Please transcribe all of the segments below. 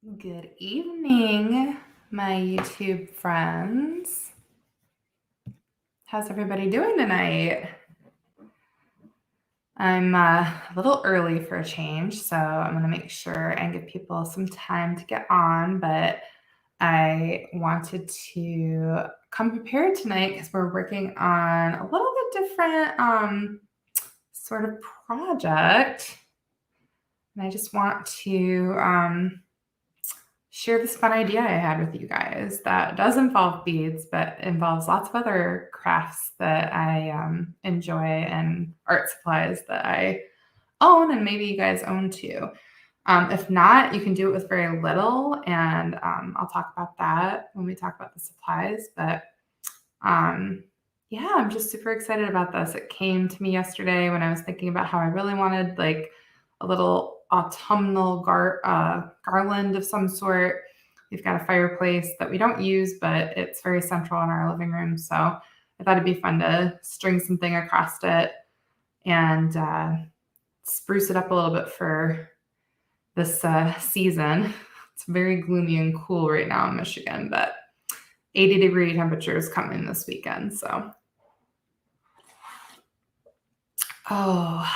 Good evening, my YouTube friends. How's everybody doing tonight? I'm a little early for a change, so I'm going to make sure and give people some time to get on, but I wanted to come prepared tonight because we're working on a little bit different sort of project. And I just want to share this fun idea I had with you guys that does involve beads, but involves lots of other crafts that I enjoy and art supplies that I own, and maybe you guys own too. If not, you can do it with very little, and I'll talk about that when we talk about the supplies. But yeah, I'm just super excited about this. It came to me yesterday when I was thinking about how I really wanted like a little autumnal garland of some sort. We've got a fireplace that we don't use, but it's very central in our living room. So I thought it'd be fun to string something across it and spruce it up a little bit for this season. It's very gloomy and cool right now in Michigan, but 80-degree temperatures coming this weekend. So, I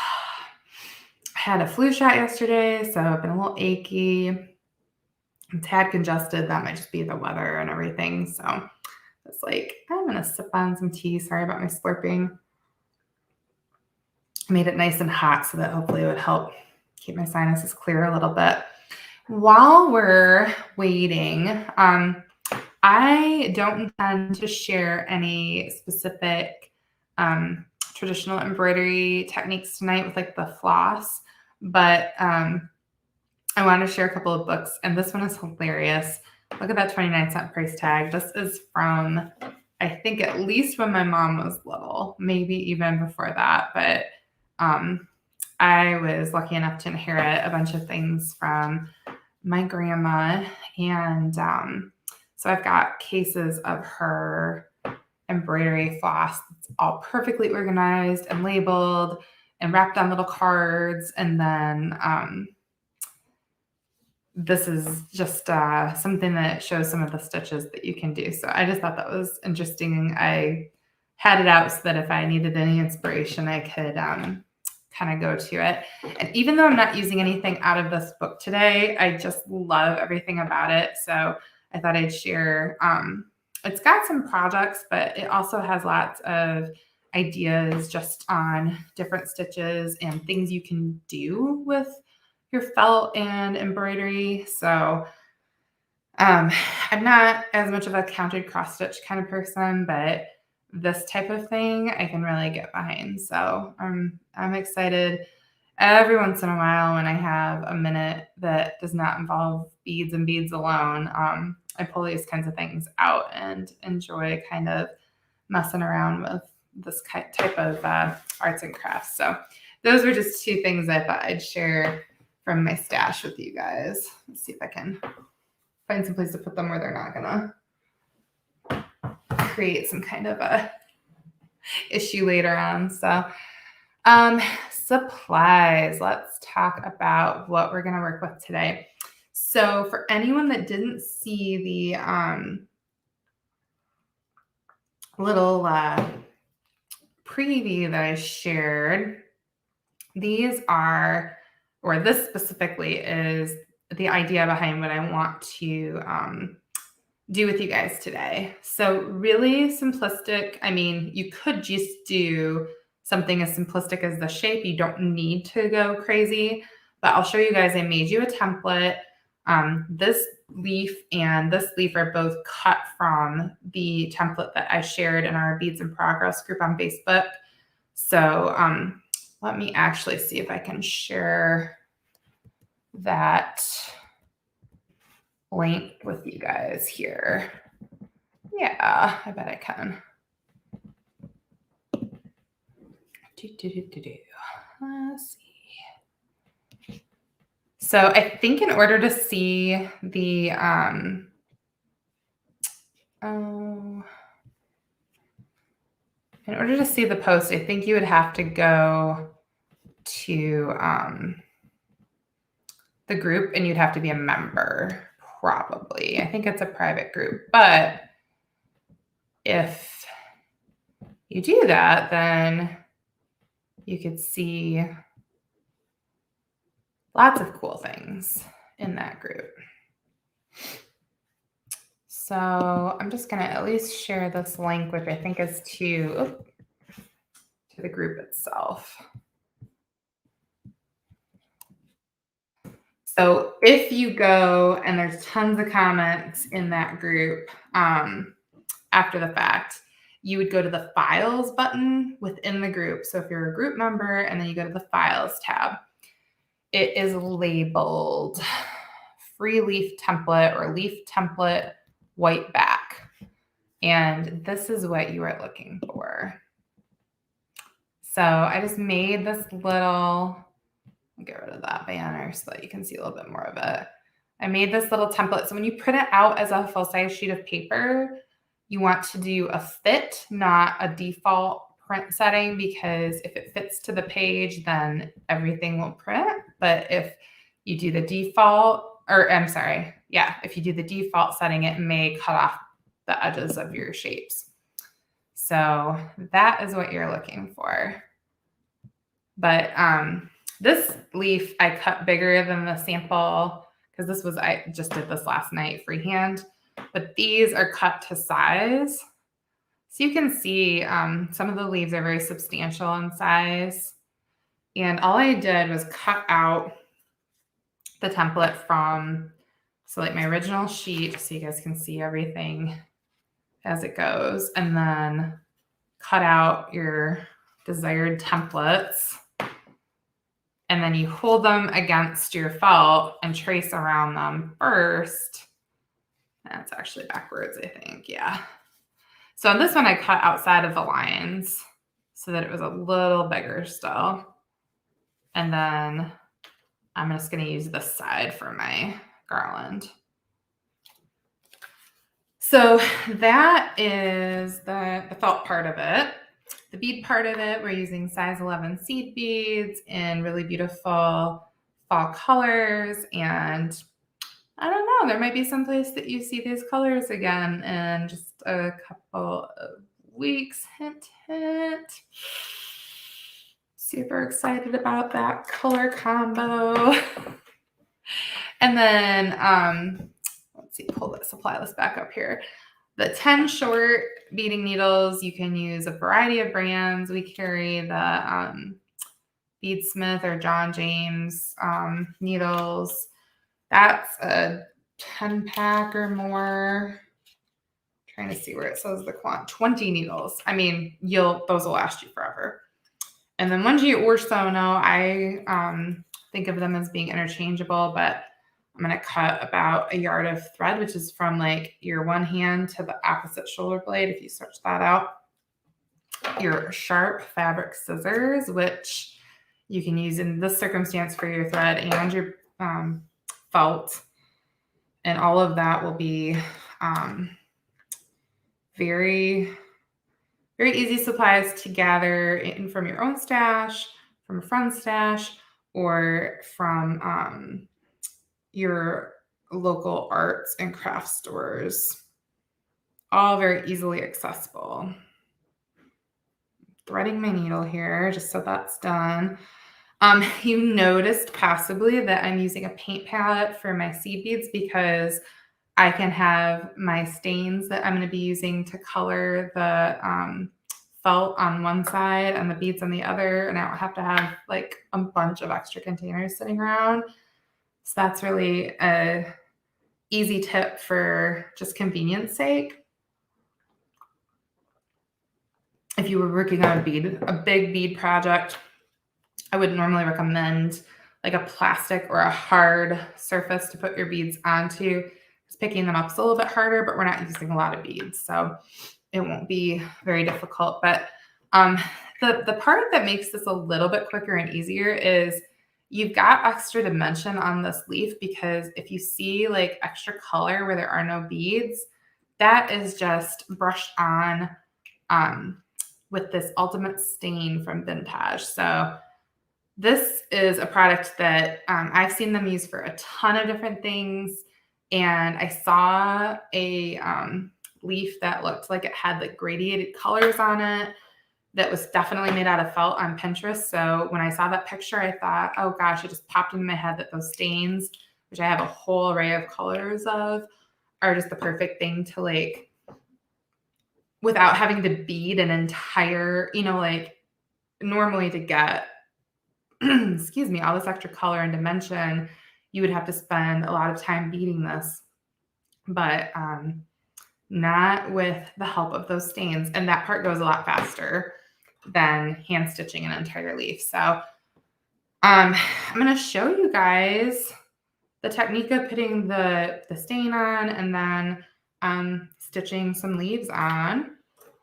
had a flu shot yesterday, so I've been a little achy. I'm tad congested. That might just be the weather and everything. So it's like, I'm going to sip on some tea. Sorry about my slurping. I made it nice and hot so that hopefully it would help keep my sinuses clear a little bit. While we're waiting, I don't intend to share any specific traditional embroidery techniques tonight with like the floss, but I want to share a couple of books, and this one is hilarious. Look at that 29-cent price tag. This is from, I think, at least when my mom was little, maybe even before that. But I was lucky enough to inherit a bunch of things from my grandma. And so I've got cases of her embroidery floss. It's all perfectly organized and labeled and wrapped on little cards. And then this is just something that shows some of the stitches that you can do. So I just thought that was interesting. I had it out so that if I needed any inspiration, I could kind of go to it. And even though I'm not using anything out of this book today, I just love everything about it. So I thought I'd share. It's got some projects, but it also has lots of ideas just on different stitches and things you can do with your felt and embroidery. So I'm not as much of a counted cross stitch kind of person, but this type of thing I can really get behind. So I'm excited every once in a while when I have a minute that does not involve beads and beads alone. I pull these kinds of things out and enjoy kind of messing around with this type of arts and crafts. So those were just two things I thought I'd share from my stash with you guys. Let's see if I can find some place to put them where they're not gonna create some kind of a issue later on. So supplies. Let's talk about what we're gonna work with today. So for anyone that didn't see the little preview that I shared, these are, or this specifically is the idea behind what I want to do with you guys today. So really simplistic. I mean, you could just do something as simplistic as the shape. You don't need to go crazy, but I'll show you guys. I made you a template. This leaf and this leaf are both cut from the template that I shared in our Beads in Progress group on Facebook. So let me actually see if I can share that link with you guys here. Yeah, I bet I can. Let's see. So I think in order to see the in order to see the post, I think you would have to go to the group and you'd have to be a member probably. I think it's a private group, but if you do that, then you could see lots of cool things in that group. So I'm just going to at least share this link, which I think is to the group itself. So if you go and there's tons of comments in that group after the fact, you would go to the files button within the group. So if you're a group member and then you go to the files tab, it is labeled free leaf template or leaf template white back. And this is what you are looking for. So I just made this little, I'll get rid of that banner so that you can see a little bit more of it. I made this little template. So when you print it out as a full-size sheet of paper, you want to do a fit, not a default print setting, because if it fits to the page, then everything will print. But if you do the default, if you do the default setting, it may cut off the edges of your shapes. So that is what you're looking for. But this leaf I cut bigger than the sample because I just did this last night freehand, but these are cut to size. So you can see some of the leaves are very substantial in size. And all I did was cut out the template from, so like my original sheet, so you guys can see everything as it goes, and then cut out your desired templates. And then you hold them against your felt and trace around them first. That's actually backwards, I think. Yeah. So on this one, I cut outside of the lines so that it was a little bigger still. And then I'm just going to use this side for my garland. So that is the felt part of it. The bead part of it, we're using size 11 seed beads in really beautiful fall colors. And I don't know, there might be some place that you see these colors again in just a couple of weeks. Hint, hint. Super excited about that color combo. And then, let's see, pull the supply list back up here. The 10 short beading needles, you can use a variety of brands. We carry the Beadsmith or John James needles. That's a 10 pack or more. I'm trying to see where it says the 20 needles. I mean, those will last you forever. And then 1G or Sono, I think of them as being interchangeable, but I'm going to cut about a yard of thread, which is from like your one hand to the opposite shoulder blade. If you stretch that out, your sharp fabric scissors, which you can use in this circumstance for your thread and your felt. And all of that will be very, very easy supplies to gather in from your own stash, from a friend's stash, or from your local arts and craft stores. All very easily accessible. Threading my needle here, just so that's done. You noticed possibly that I'm using a paint palette for my seed beads because I can have my stains that I'm going to be using to color the felt on one side and the beads on the other, and I don't have to have like a bunch of extra containers sitting around. So that's really a easy tip for just convenience sake. If you were working on a big bead project, I would normally recommend like a plastic or a hard surface to put your beads onto. Because picking them up is a little bit harder, but we're not using a lot of beads, so it won't be very difficult. But the part that makes this a little bit quicker and easier is you've got extra dimension on this leaf, because if you see like extra color where there are no beads, that is just brushed on with this ultimate stain from Vintage. So this is a product that I've seen them use for a ton of different things. and I saw a leaf that looked like it had like gradiated colors on it that was definitely made out of felt on Pinterest. So when I saw that picture, I thought, oh gosh, it just popped into my head that those stains, which I have a whole array of colors of, are just the perfect thing to like, without having to bead an entire, like normally to get, excuse me, all this extra color and dimension, you would have to spend a lot of time beading this, but not with the help of those stains. And that part goes a lot faster than hand stitching an entire leaf. So I'm going to show you guys the technique of putting the stain on and then stitching some leaves on.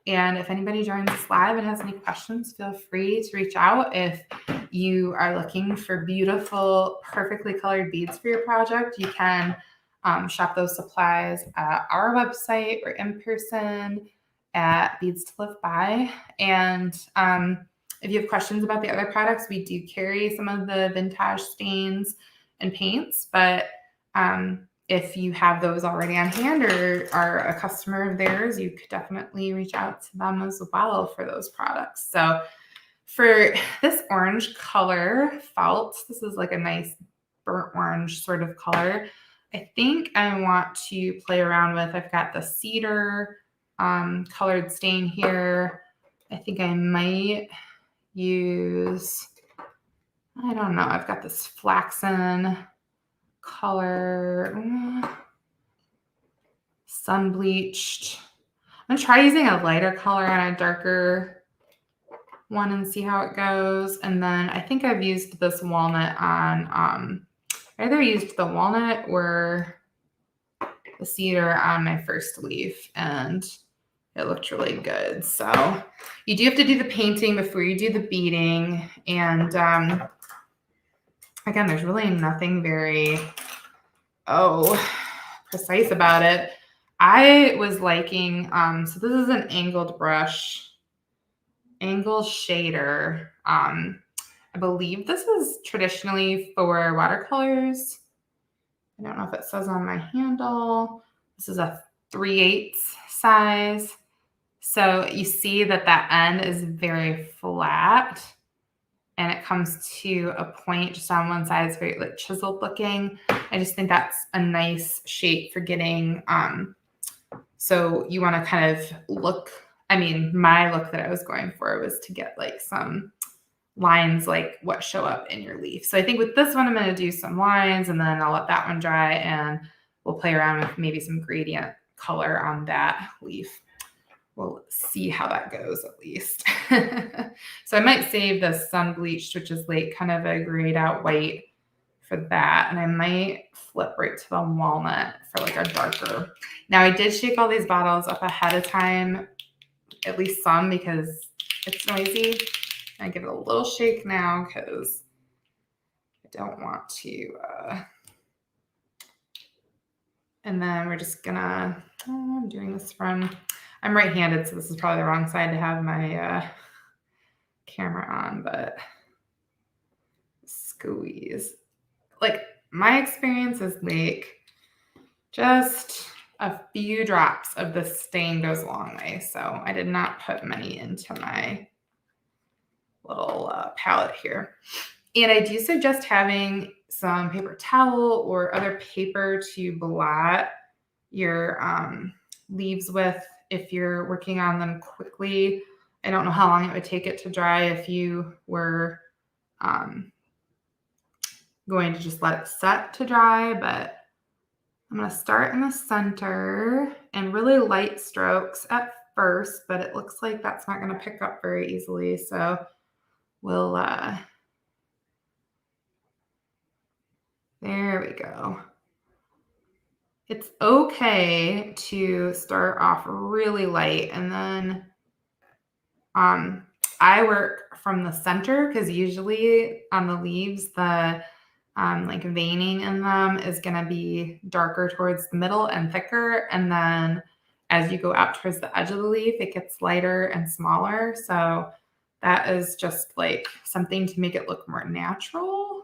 And if anybody joins us live and has any questions, feel free to reach out. If you are looking for beautiful, perfectly colored beads for your project, you can shop those supplies at our website or in person at Beads to Live By. And if you have questions about the other products, we do carry some of the vintage stains and paints, but if you have those already on hand or are a customer of theirs, you could definitely reach out to them as well for those products. So for this orange color felt, this is like a nice burnt orange sort of color. I think I want to play around with, I've got the cedar colored stain here. I think I might use, I don't know, I've got this flaxen color, sun bleached. I'm gonna try using a lighter color on a darker one and see how it goes. And then I think I've used this walnut on, I either used the walnut or the cedar on my first leaf, and it looked really good. So you do have to do the painting before you do the beading. And again, there's really nothing very, precise about it. I was liking, so this is an angled brush, angle shader. I believe this is traditionally for watercolors. I don't know if it says on my handle. This is a 3/8 size. So you see that that end is very flat and it comes to a point just on one side. It's very like chiseled looking. I just think that's a nice shape for getting, so you want to kind of look, I mean, my look that I was going for was to get like some lines like what show up in your leaf. So I think with this one, I'm going to do some lines and then I'll let that one dry and we'll play around with maybe some gradient color on that leaf. We'll see how that goes at least. So I might save the sun bleached, which is like kind of a grayed out white for that. And I might flip right to the walnut for like a darker. Now I did shake all these bottles up ahead of time, at least some, because it's noisy. I give it a little shake now because I don't want to. And then we're just gonna, I'm doing this from, I'm right-handed, so this is probably the wrong side to have my camera on, but squeeze. Like my experience is like just a few drops of the stain goes a long way. So I did not put many into my little palette here. And I do suggest having some paper towel or other paper to blot your leaves with if you're working on them quickly. I don't know how long it would take it to dry if you were going to just let it set to dry, but I'm going to start in the center and really light strokes at first, but it looks like that's not going to pick up very easily. So we'll, there we go. It's okay to start off really light and then I work from the center because usually on the leaves, the like veining in them is going to be darker towards the middle and thicker. And then as you go out towards the edge of the leaf, it gets lighter and smaller. So that is just like something to make it look more natural.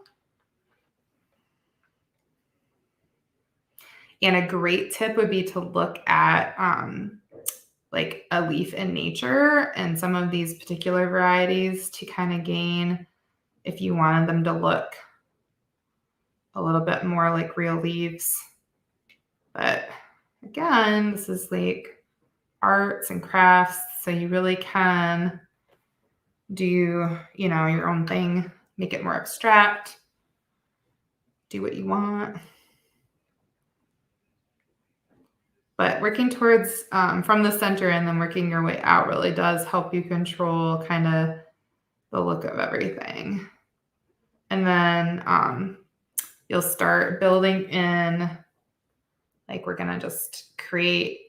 And a great tip would be to look at like a leaf in nature and some of these particular varieties to kind of gain, if you wanted them to look a little bit more like real leaves. But again, this is like arts and crafts, so you really can do, you know, your own thing, make it more abstract, do what you want. But working towards from the center and then working your way out really does help you control kind of the look of everything. And then you'll start building in, like we're gonna just create.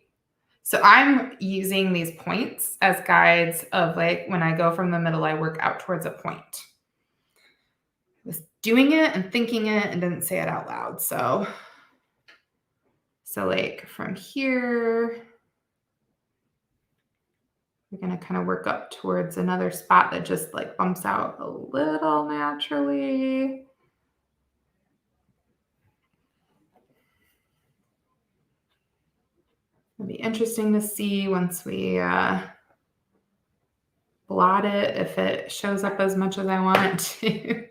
So I'm using these points as guides of like when I go from the middle, I work out towards a point. I was doing it and thinking it and didn't say it out loud. So like from here, we're going to kind of work up towards another spot that just like bumps out a little naturally. It'll be interesting to see once we blot it if it shows up as much as I want it to.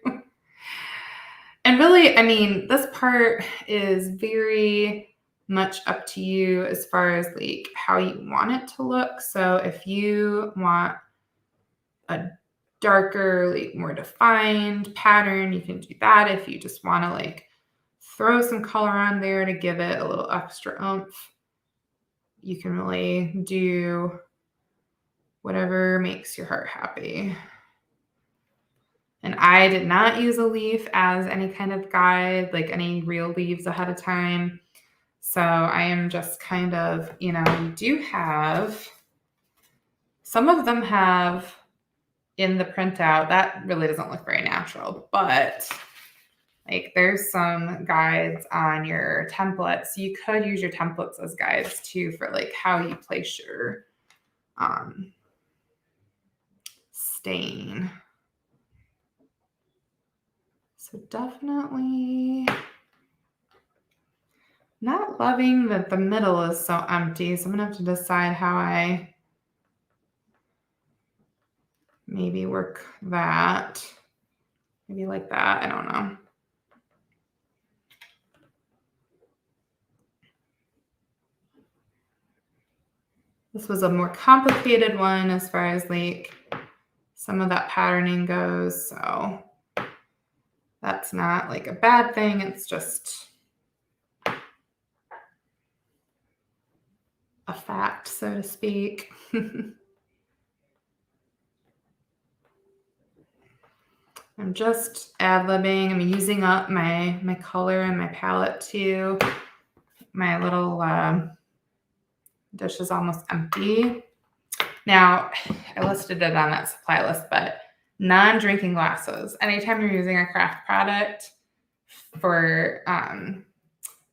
And really, I mean, this part is very much up to you as far as like how you want it to look. So if you want a darker, like more defined pattern, you can do that. If you just want to like throw some color on there to give it a little extra oomph, you can really do whatever makes your heart happy. And I did not use a leaf as any kind of guide, like any real leaves ahead of time. So I am just kind of, you know, you do have, some of them have in the printout, that really doesn't look very natural, but like there's some guides on your templates. You could use your templates as guides too for like how you place your stain. So definitely not loving that the middle is so empty. So I'm gonna have to decide how I maybe work that. Maybe like that, I don't know. This was a more complicated one as far as like some of that patterning goes. So that's not like a bad thing. It's just a fact, so to speak. I'm just ad-libbing. I'm using up my color and my palette too. My little dish is almost empty. Now, I listed it on that supply list, but non-drinking glasses. Anytime you're using a craft product for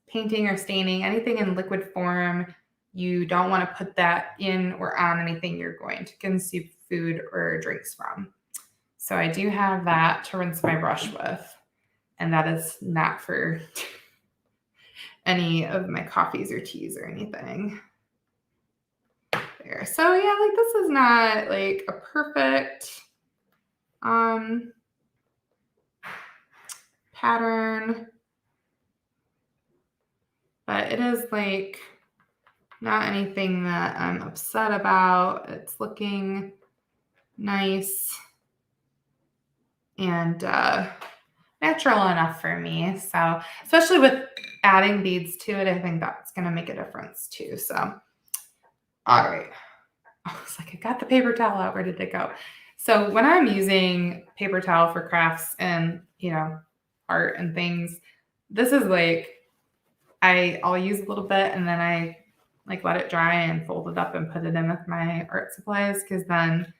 painting or staining, anything in liquid form, you don't want to put that in or on anything you're going to consume food or drinks from. So I do have that to rinse my brush with, and that is not for any of my coffees or teas or anything. There. So yeah, like this is not like a perfect pattern, but it is like not anything that I'm upset about. It's looking nice and natural enough for me. So especially with adding beads to it, I think that's going to make a difference too. So, all right. I was like, I got the paper towel out. Where did it go? So when I'm using paper towel for crafts and, you know, art and things, this is like, I'll use a little bit and then I like let it dry and fold it up and put it in with my art supplies, because then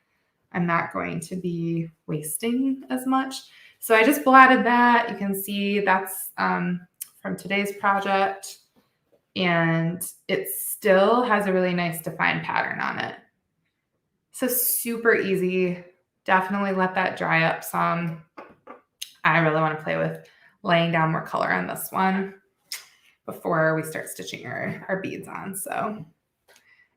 I'm not going to be wasting as much. So I just blotted that. You can see that's from today's project, and it still has a really nice defined pattern on it. So super easy. Definitely let that dry up some. I really want to play with laying down more color on this one. before we start stitching our beads on. So,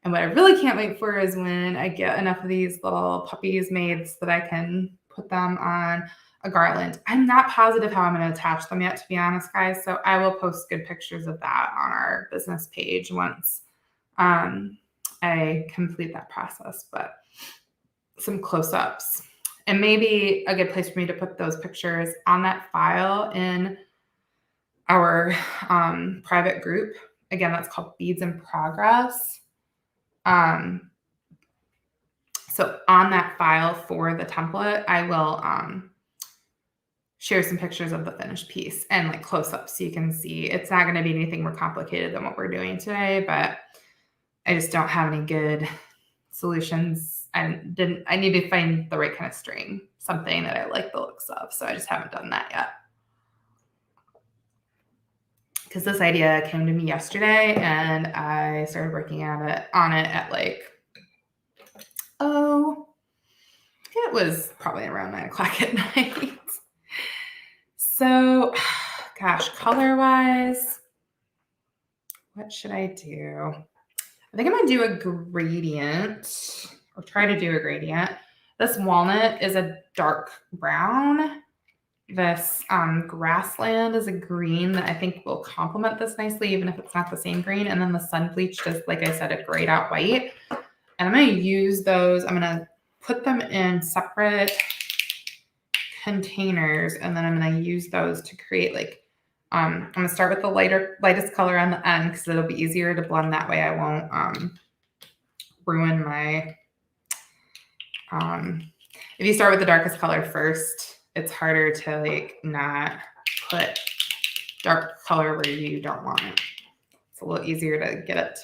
and what I really can't wait for is when I get enough of these little puppies made so that I can put them on a garland. I'm not positive how I'm going to attach them yet, to be honest, guys. So I will post good pictures of that on our business page once I complete that process, but some close-ups. And maybe a good place for me to put those pictures on that file in our private group. Again, that's called Beads in Progress. So on that file for the template, I will share some pictures of the finished piece and like close-ups so you can see. It's not going to be anything more complicated than what we're doing today, but I just don't have any good solutions. I need to find the right kind of string, something that I like the looks of. So I just haven't done that yet. Because this idea came to me yesterday and I started working on it at like, it was probably around 9 o'clock at night. So, gosh, color-wise, what should I do? I think I'm going to do a gradient, or try to do a gradient. This walnut is a dark brown. This grassland is a green that I think will complement this nicely, even if it's not the same green. And then the sun bleached is, like I said, a grayed out white. And I'm going to use those. I'm going to put them in separate containers, and then I'm going to use those to create like, I'm going to start with the lightest color on the end because it'll be easier to blend that way. I won't ruin my, if you start with the darkest color first, it's harder to like not put dark color where you don't want it. It's a little easier to get it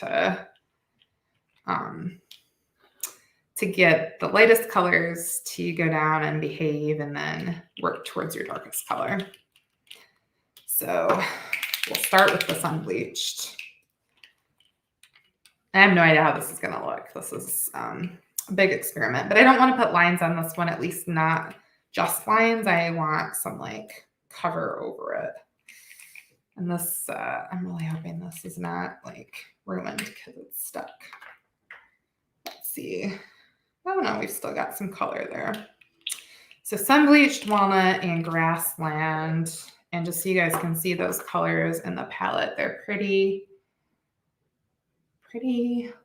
to get the lightest colors to go down and behave and then work towards your darkest color. So we'll start with the sun bleached. I have no idea how this is going to look. This is a big experiment, but I don't want to put lines on this one, at least not just lines. I want some like cover over it. And this, I'm really hoping this is not like ruined because it's stuck. Let's see. Oh no, we've still got some color there. So sun bleached, walnut, and grassland. And just so you guys can see those colors in the palette, they're pretty lovely.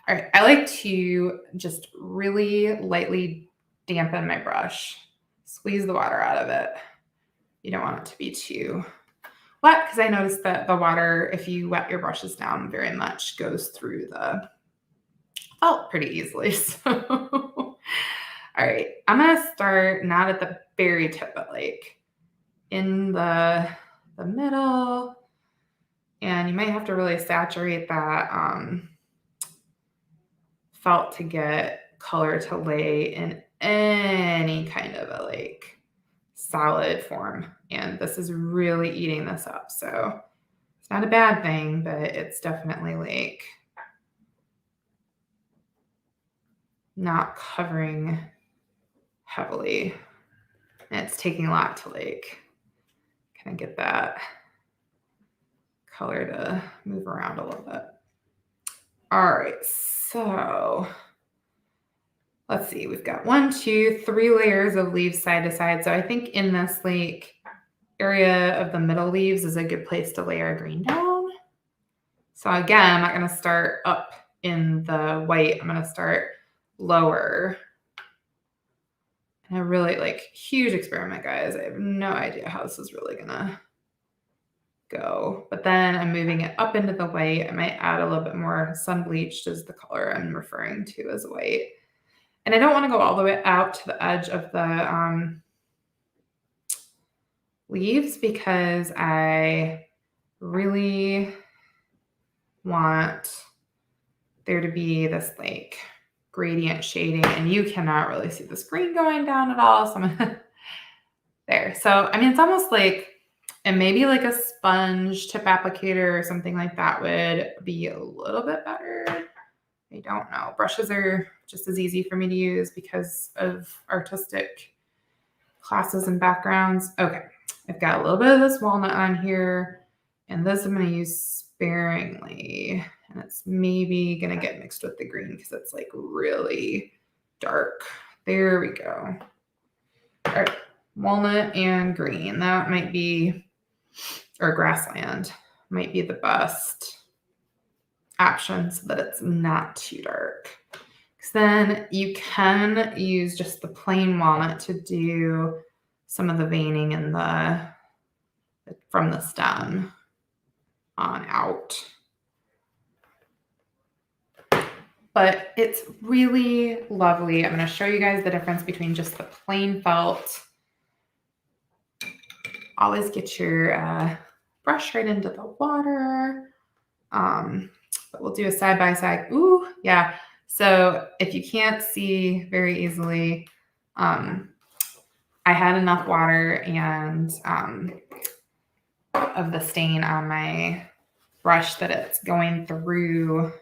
All right, I like to just really lightly dampen my brush, squeeze the water out of it. You don't want it to be too wet because I noticed that the water, if you wet your brushes down very much, goes through the felt pretty easily. So, all right, I'm gonna start not at the very tip, but like in the middle, and you might have to really saturate that felt to get color to lay in any kind of a like solid form. And this is really eating this up. So it's not a bad thing, but it's definitely like not covering heavily. And it's taking a lot to like kind of get that color to move around a little bit. All right, so let's see, we've got 1, 2, 3 layers of leaves side to side. So I think in this like area of the middle leaves is a good place to lay our green down. So again, I'm not going to start up in the white. I'm going to start lower. And a really like huge experiment, guys. I have no idea how this is really going to go. But then I'm moving it up into the white. I might add a little bit more sun bleached as the color I'm referring to as white. And I don't want to go all the way out to the edge of the leaves because I really want there to be this like gradient shading, and you cannot really see the screen going down at all. So I'm gonna there. So, I mean, it's almost like, and maybe like a sponge tip applicator or something like that would be a little bit better. I don't know. Brushes are just as easy for me to use because of artistic classes and backgrounds. Okay. I've got a little bit of this walnut on here. And this I'm going to use sparingly. And it's maybe going to get mixed with the green because it's like really dark. There we go. All right, walnut and green. That might be, or grassland, might be the best option so that it's not too dark. Because then you can use just the plain walnut to do some of the veining in from the stem on out. But it's really lovely. I'm going to show you guys the difference between just the plain felt. Always get your brush right into the water. But we'll do a side by side. Ooh, yeah. So if you can't see very easily, I had enough water and of the stain on my brush that it's going through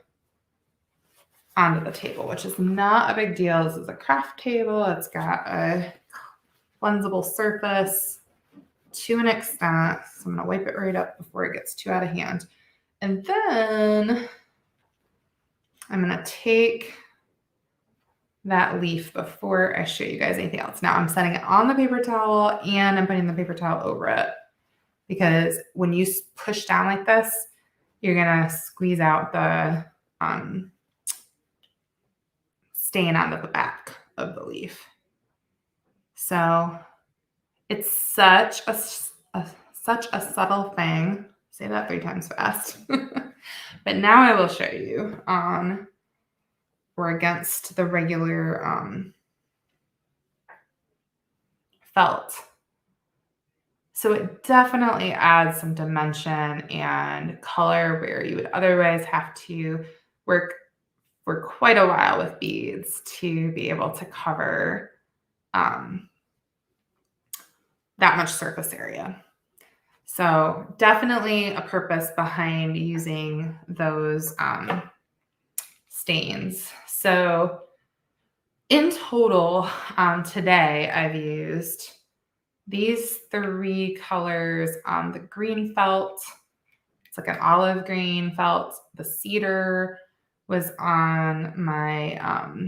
onto the table, which is not a big deal. This is a craft table. It's got a cleansable surface to an extent. So I'm going to wipe it right up before it gets too out of hand. And then I'm going to take that leaf before I show you guys anything else. Now I'm setting it on the paper towel and I'm putting the paper towel over it because when you push down like this, you're going to squeeze out the stain onto the back of the leaf. So it's such a subtle thing. Say that 3 times fast. But now I will show you on or against the regular felt. So it definitely adds some dimension and color where you would otherwise have to work for quite a while with beads to be able to cover that much surface area. So definitely a purpose behind using those stains. So in total, today I've used these 3 colors. The green felt, it's like an olive green felt. The cedar was on my, I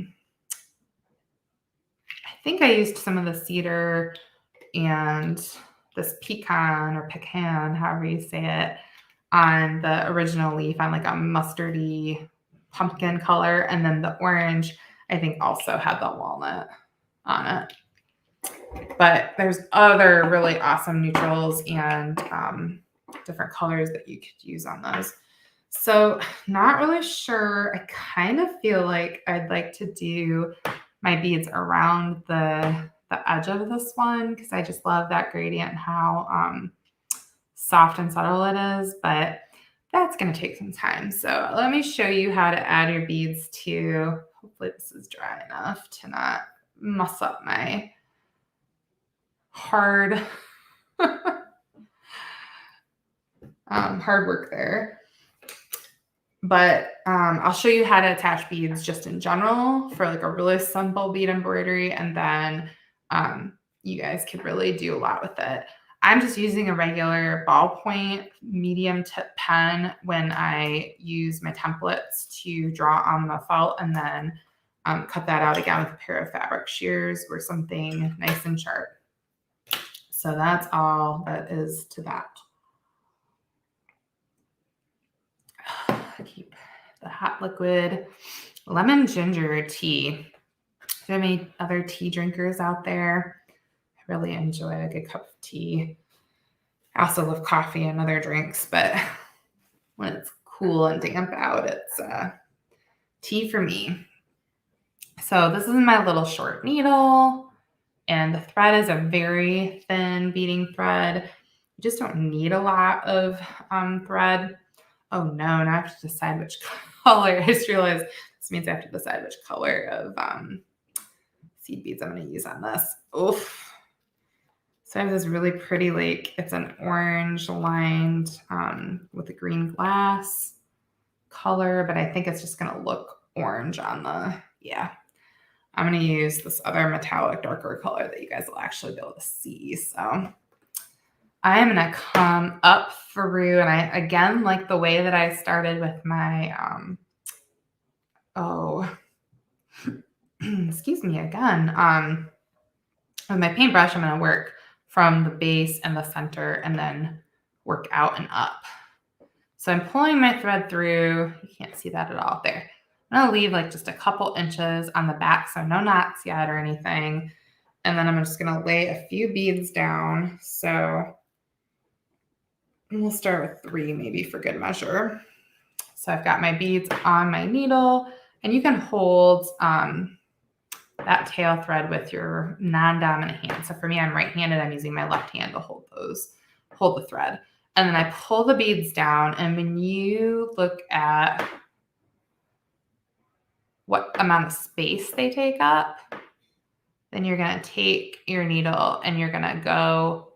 think I used some of the cedar and this pecan or pecan, however you say it, on the original leaf on like a mustardy pumpkin color. And then the orange, I think also had the walnut on it. But there's other really awesome neutrals and different colors that you could use on those. So not really sure. I kind of feel like I'd like to do my beads around the edge of this one because I just love that gradient and how soft and subtle it is. But that's going to take some time. So let me show you how to add your beads to, hopefully this is dry enough to not mess up my hard hard work there. But I'll show you how to attach beads just in general for like a really simple bead embroidery. And then you guys could really do a lot with it. I'm just using a regular ballpoint medium tip pen when I use my templates to draw on the felt and then cut that out again with a pair of fabric shears or something nice and sharp. So that's all that is to that. I keep the hot liquid lemon ginger tea. If you have any other tea drinkers out there, I really enjoy a good cup of tea. I also love coffee and other drinks, but when it's cool and damp out, it's tea for me. So this is my little short needle, and the thread is a very thin beading thread. You just don't need a lot of thread. Oh no, now I have to decide which color. I just realized this means I have to decide which color of seed beads I'm going to use on this. Oof. So I have this really pretty, like, it's an orange lined with a green glass color, but I think it's just going to look orange on the, yeah. I'm going to use this other metallic darker color that you guys will actually be able to see. So I am going to come up through, and I, again, like the way that I started with my, excuse me again, with my paintbrush, I'm going to work from the base and the center and then work out and up. So I'm pulling my thread through. You can't see that at all there. I'm going to leave like just a couple inches on the back, so no knots yet or anything. And then I'm just going to lay a few beads down. So we'll start with 3 maybe for good measure. So I've got my beads on my needle, and you can hold that tail thread with your non-dominant hand. So for me, I'm right-handed. I'm using my left hand to hold the thread. And then I pull the beads down, and when you look at what amount of space they take up, then you're going to take your needle and you're going to go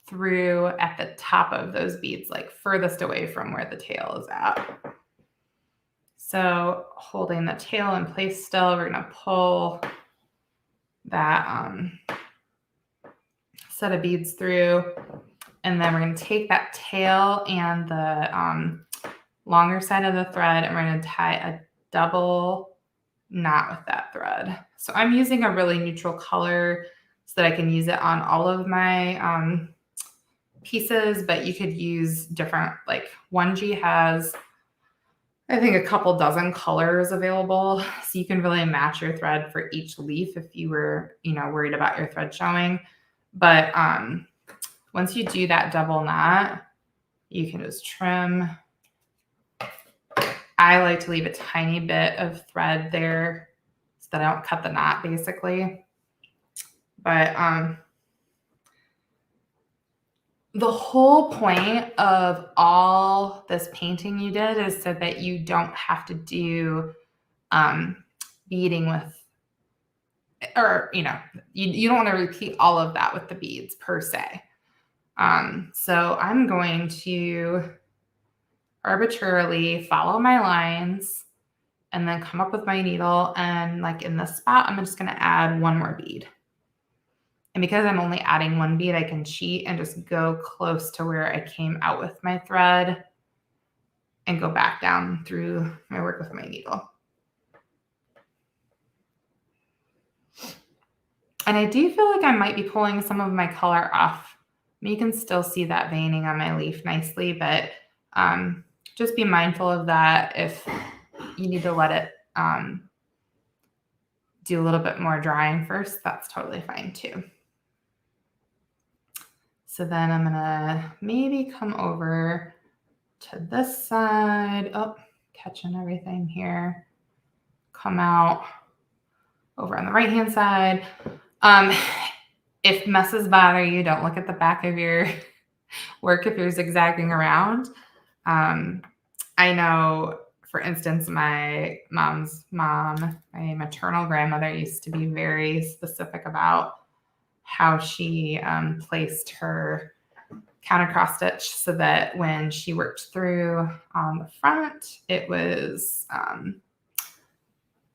through at the top of those beads, like furthest away from where the tail is at. So holding the tail in place still, we're going to pull that set of beads through, and then we're going to take that tail and the longer side of the thread, and we're going to tie a double knot with that thread. So I'm using a really neutral color so that I can use it on all of my pieces, but you could use different, like 1G has, I think, a couple dozen colors available. So you can really match your thread for each leaf if you were, worried about your thread showing. But once you do that double knot, you can just trim. I like to leave a tiny bit of thread there so that I don't cut the knot, basically. But the whole point of all this painting you did is so that you don't have to do beading with, or, you don't want to repeat all of that with the beads per se. So I'm going to arbitrarily follow my lines and then come up with my needle, and like in this spot, I'm just going to add 1 more bead. And because I'm only adding 1 bead, I can cheat and just go close to where I came out with my thread and go back down through my work with my needle. And I do feel like I might be pulling some of my color off. You can still see that veining on my leaf nicely, but just be mindful of that. If you need to let it do a little bit more drying first, that's totally fine too. So then I'm going to maybe come over to this side. Oh, catching everything here. Come out over on the right-hand side. If messes bother you, don't look at the back of your work if you're zigzagging around. I know, for instance, my mom's mom, my maternal grandmother, used to be very specific about how she placed her counter cross stitch so that when she worked through on the front, it was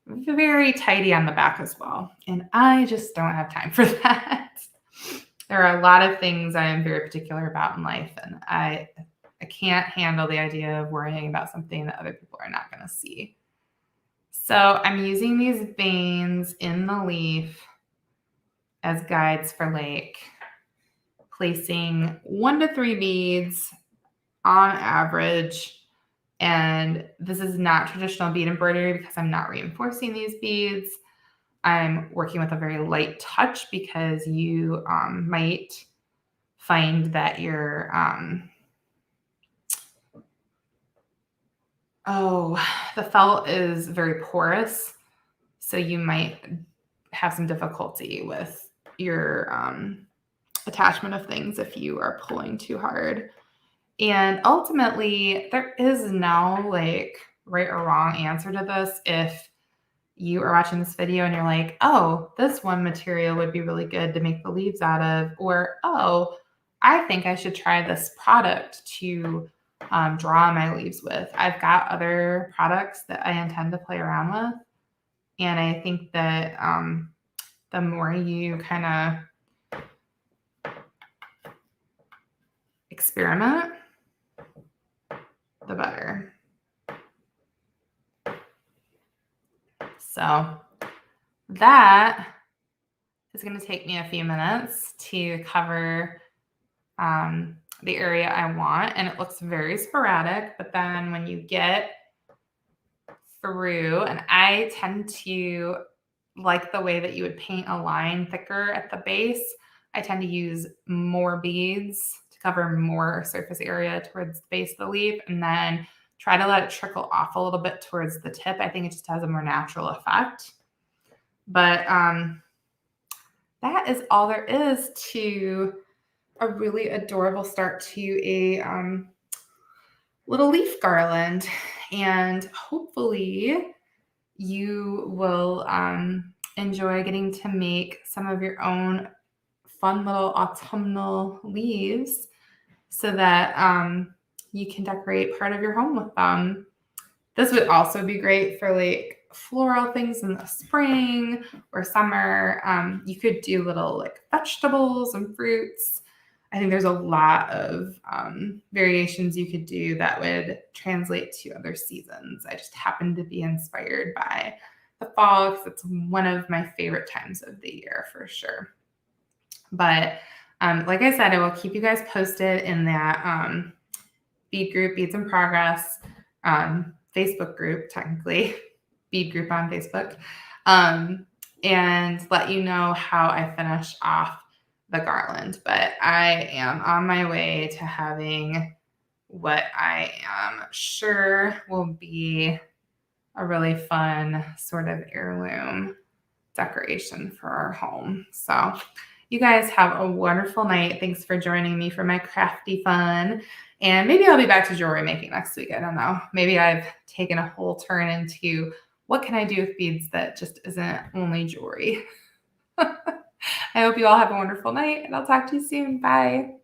very tidy on the back as well. And I just don't have time for that. There are a lot of things I am very particular about in life, and I can't handle the idea of worrying about something that other people are not going to see. So I'm using these veins in the leaf as guides for like placing 1 to 3 beads on average. And this is not traditional bead embroidery because I'm not reinforcing these beads. I'm working with a very light touch because you might find that your the felt is very porous, so you might have some difficulty with your attachment of things if you are pulling too hard. And ultimately, there is no like right or wrong answer to this. If you are watching this video and you're like, oh, this one material would be really good to make the leaves out of, or, oh, I think I should try this product to draw my leaves with. I've got other products that I intend to play around with. And I think that the more you kind of experiment, the better. So that is going to take me a few minutes to cover the area I want, and it looks very sporadic, but then when you get through, and I tend to like the way that you would paint a line thicker at the base. I tend to use more beads to cover more surface area towards the base of the leaf, and then try to let it trickle off a little bit towards the tip. I think it just has a more natural effect. But that is all there is to a really adorable start to a little leaf garland. And hopefully you will enjoy getting to make some of your own fun little autumnal leaves so that you can decorate part of your home with them. This would also be great for like floral things in the spring or summer. You could do little like vegetables and fruits. I think there's a lot of variations you could do that would translate to other seasons. I just happen to be inspired by the fall because it's one of my favorite times of the year for sure. But like I said, I will keep you guys posted in that bead group, Beads in Progress, Facebook group, technically, bead group on Facebook, and let you know how I finish off the garland. But I am on my way to having what I am sure will be a really fun sort of heirloom decoration for our home. So you guys have a wonderful night. Thanks for joining me for my crafty fun. And maybe I'll be back to jewelry making next week. I don't know. Maybe I've taken a whole turn into what can I do with beads that just isn't only jewelry. I hope you all have a wonderful night, and I'll talk to you soon. Bye.